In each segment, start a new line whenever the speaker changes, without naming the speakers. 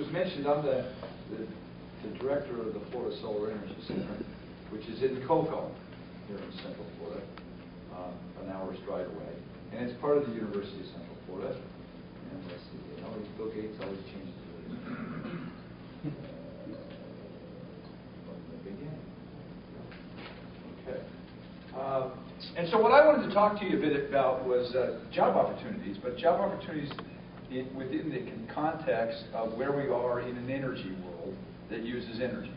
was mentioned, I'm the director of the Florida Solar Energy Center, which is in Cocoa, here in Central Florida, an hour's drive away. And it's part of the University of Central Florida. And let's see, Bill Gates always changes it. From the beginning. Okay. And so what I wanted to talk to you a bit about was job opportunities, but job opportunities within the context of where we are in an energy world that uses energy.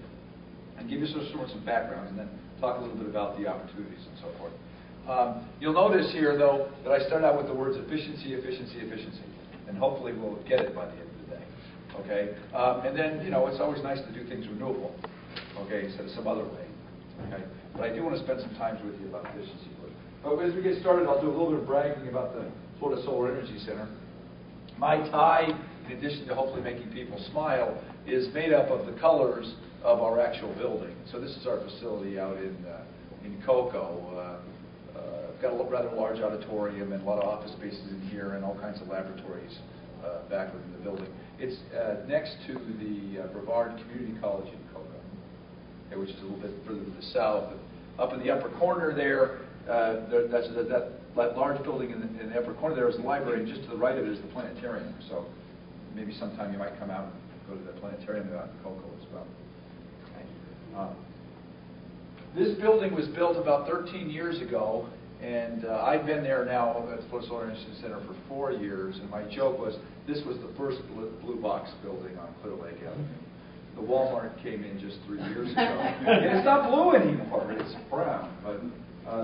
And give you some background, and then talk a little bit about the opportunities and so forth. You'll notice here, though, that I start out with the words efficiency, efficiency, efficiency. And hopefully we'll get it by the end of the day. Okay? And then, it's always nice to do things renewable, okay, instead of some other way. Okay? But I do want to spend some time with you about efficiency. But as we get started, I'll do a little bit of bragging about the Florida Solar Energy Center. My tie, in addition to hopefully making people smile, is made up of the colors of our actual building. So this is our facility out in Cocoa. Got a rather large auditorium and a lot of office spaces in here and all kinds of laboratories back within the building. It's next to the Brevard Community College in Cocoa, which is a little bit further to the south. Up in the upper corner there, that large building in the upper corner there is the library, and just to the right of it is the planetarium. So maybe sometime you might come out and go to the planetarium out in Cocoa as well. Okay. This building was built about 13 years ago, and I've been there now at the Florida Solar Energy Center for 4 years, and my joke was this was the first blue box building on Clear Lake Avenue. The Walmart came in just 3 years ago. And it's not blue anymore, it's brown, but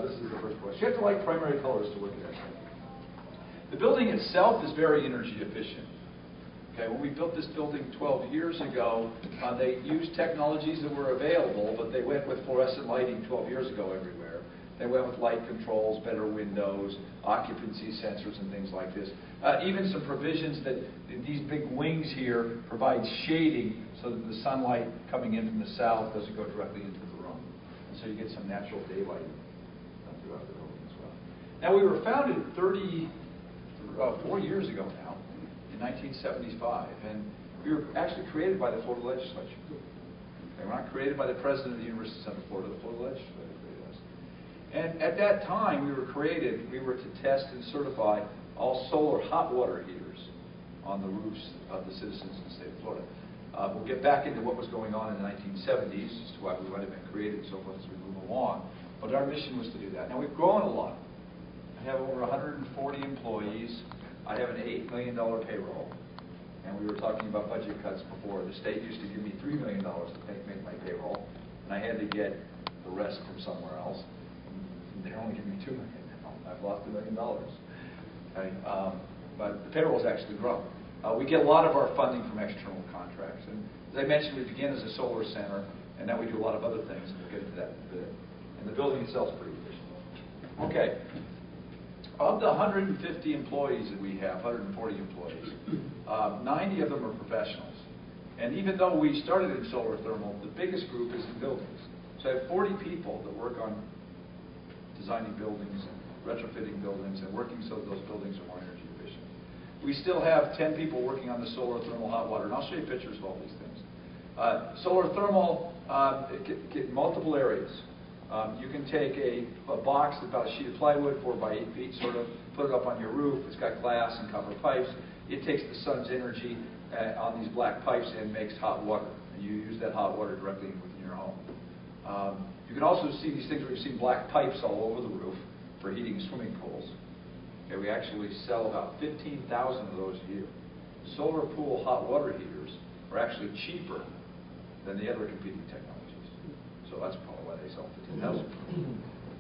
this is the first place. You have to like primary colors to work at that. The building itself is very energy efficient. Okay, when we built this building 12 years ago, they used technologies that were available, but they went with fluorescent lighting 12 years ago everywhere. They went with light controls, better windows, occupancy sensors, and things like this. Even some provisions that these big wings here provide shading so that the sunlight coming in from the south doesn't go directly into the room. And so you get some natural daylight throughout the building as well. Now, we were founded 4 years ago now, in 1975, and we were actually created by the Florida legislature. Okay, we're not created by the president of the University of Central Florida, the Florida legislature created us. And at that time we were to test and certify all solar hot water heaters on the roofs of the citizens in the state of Florida. We'll get back into what was going on in the 1970s as to why we might have been created and so forth as we move along. But our mission was to do that. Now, we've grown a lot. I have over 140 employees. I have an $8 million payroll. And we were talking about budget cuts before. The state used to give me $3 million to make my payroll, and I had to get the rest from somewhere else. And they're only giving me $2 million now. I've lost $1 million. Okay? But the payroll's actually grown. We get a lot of our funding from external contracts. And as I mentioned, we began as a solar center, and now we do a lot of other things, and we'll get into that in a bit. And the building itself is pretty efficient. Okay. Of the 150 employees that we have, 140 employees, 90 of them are professionals. And even though we started in solar thermal, the biggest group is in buildings. So I have 40 people that work on designing buildings and retrofitting buildings and working so that those buildings are more energy efficient. We still have 10 people working on the solar thermal hot water, and I'll show you pictures of all these things. Solar thermal get multiple areas. You can take a box about a sheet of plywood, 4 by 8 feet, sort of, put it up on your roof. It's got glass and copper pipes. It takes the sun's energy on these black pipes and makes hot water. And you use that hot water directly within your home. You can also see these things where you've seen black pipes all over the roof for heating swimming pools. Okay, we actually sell about 15,000 of those a year. Solar pool hot water heaters are actually cheaper than the other competing technologies. So that's probably why they sell 15,000.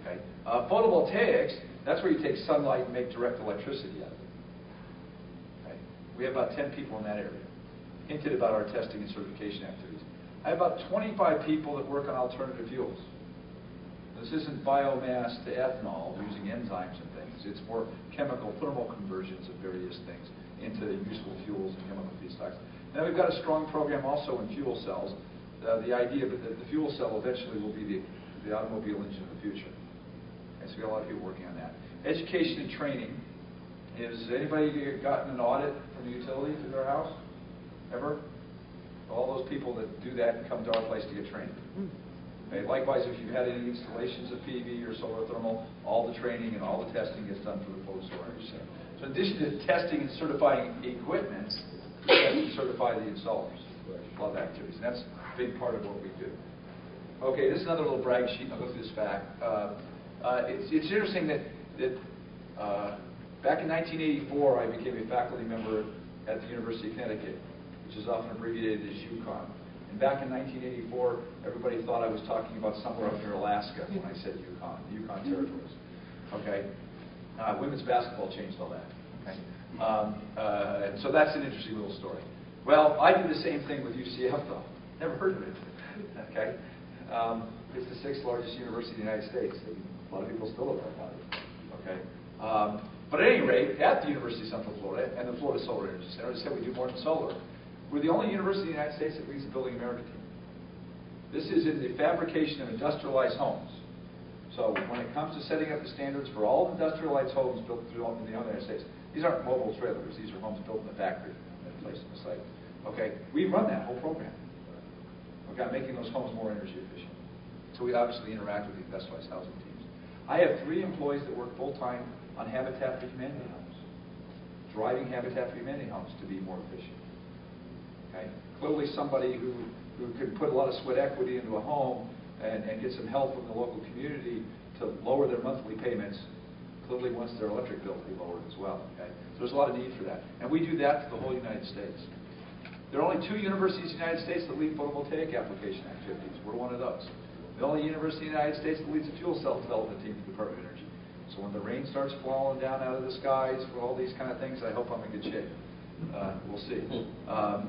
Okay. Photovoltaics, that's where you take sunlight and make direct electricity out of it. Okay. We have about 10 people in that area. Hinted about our testing and certification activities. I have about 25 people that work on alternative fuels. This isn't biomass to ethanol using enzymes and things. It's more chemical thermal conversions of various things into useful fuels and chemical feedstocks. And then we've got a strong program also in fuel cells. The idea that the fuel cell eventually will be the automobile engine of the future. And so we got a lot of people working on that. Education and training. Has anybody gotten an audit from the utility to their house? Ever? All those people that do that come to our place to get trained. Okay. Likewise, if you've had any installations of PV or solar thermal, all the training and all the testing gets done for the Florida Solar Energy Center. So in addition to testing and certifying equipment, we have to certify the installers. A lot of activities. And that's a big part of what we do. Okay, this is another little brag sheet. I'll go through this fact. It's interesting that back in 1984, I became a faculty member at the University of Connecticut, which is often abbreviated as UConn. And back in 1984, everybody thought I was talking about somewhere up near Alaska when I said UConn, the Yukon territories. Okay, women's basketball changed all that. Okay, so that's an interesting little story. Well, I do the same thing with UCF though. Never heard of it. Okay, it's the 6th largest university in the United States. And a lot of people still don't know about it. Okay. But at any rate, at the University of Central Florida and the Florida Solar Energy Center, as I said, we do more than solar. We're the only university in the United States that leads the Building America team. This is in the fabrication of industrialized homes. So when it comes to setting up the standards for all industrialized homes built throughout the United States, these aren't mobile trailers. These are homes built in the factory, placed on the site. Okay, we run that whole program. Okay, making those homes more energy efficient. So we obviously interact with the industrialized housing teams. I have 3 employees that work full-time on Habitat for Humanity homes, driving Habitat for Humanity homes to be more efficient. Okay? Clearly somebody who could put a lot of sweat equity into a home and get some help from the local community to lower their monthly payments, clearly wants their electric bill to be lowered as well. Okay? So there's a lot of need for that. And we do that to the whole United States. There are only 2 universities in the United States that lead photovoltaic application activities. We're one of those. The only university in the United States that leads a fuel cell development team for the Department of Energy. So when the rain starts falling down out of the skies for all these kind of things, I hope I'm in good shape. We'll see.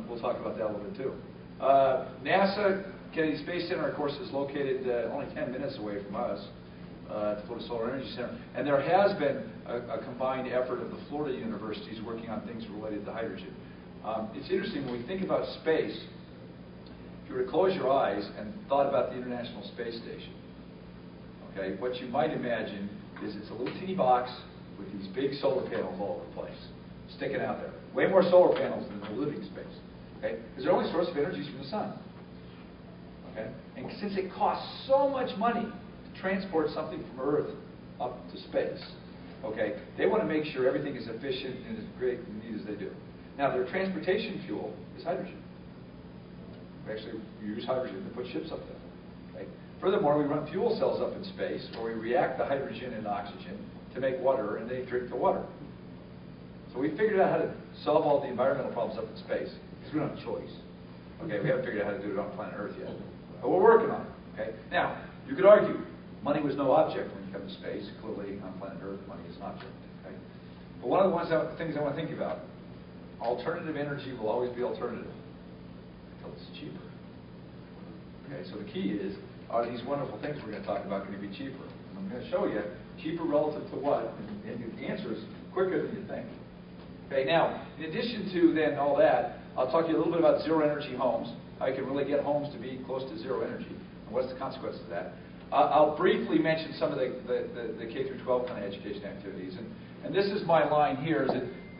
We'll talk about that a little bit too. NASA Kennedy Space Center, of course, is located only 10 minutes away from us at the Florida Solar Energy Center. And there has been a combined effort of the Florida universities working on things related to hydrogen. It's interesting when we think about space. If you were to close your eyes and thought about the International Space Station, okay, what you might imagine is it's a little teeny box with these big solar panels all over the place, sticking out there. Way more solar panels than the living space, okay? Because their only source of energy is from the sun, okay? And since it costs so much money to transport something from Earth up to space, okay, they want to make sure everything is efficient and as great and neat as they do. Now, their transportation fuel is hydrogen. We actually use hydrogen to put ships up there. Okay? Furthermore, we run fuel cells up in space where we react the hydrogen and oxygen to make water, and they drink the water. So we figured out how to solve all the environmental problems up in space because we don't have a choice. Okay, we haven't figured out how to do it on planet Earth yet, but we're working on it. Okay. Now, you could argue money was no object when you come to space. Clearly, on planet Earth, money is an object. Okay. But one of the things I want to think about: alternative energy will always be alternative. It's cheaper. Okay, so the key is, are these wonderful things we're going to talk about going to be cheaper? And I'm going to show you cheaper relative to what, and the answer is quicker than you think. Okay, now, in addition to then all that, I'll talk to you a little bit about zero energy homes, how you can really get homes to be close to zero energy, and what's the consequence of that. I'll briefly mention some of the K through 12 kind of education activities, and this is my line here, is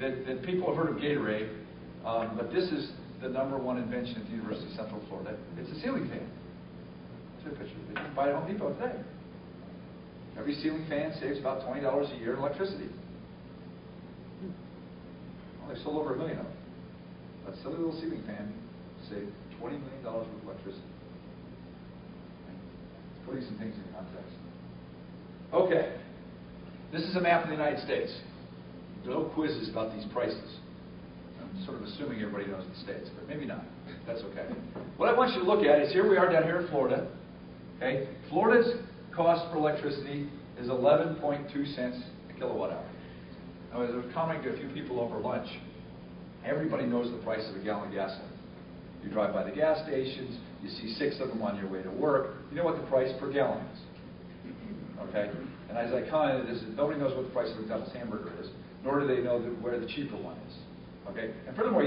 that people have heard of Gatorade, but this is the #1 invention at the University of Central Florida. It's a ceiling fan. It's a picture. You can buy it at Home Depot today. Every ceiling fan saves about $20 a year in electricity. Well, they sold over 1 million of them. That silly little ceiling fan saved $20 million worth of electricity. Let's put some things in context. Okay. This is a map of the United States. There are no quizzes about these prices. I'm sort of assuming everybody knows the states, but maybe not. That's okay. What I want you to look at is here we are down here in Florida. Okay, Florida's cost for electricity is 11.2 cents a kilowatt hour. Now, as I was commenting to a few people over lunch, everybody knows the price of a gallon of gasoline. You drive by the gas stations, you see 6 of them on your way to work. You know what the price per gallon is. Okay, and as I commented, nobody knows what the price of a McDonald's hamburger is, nor do they know where the cheaper one is. Okay, and furthermore,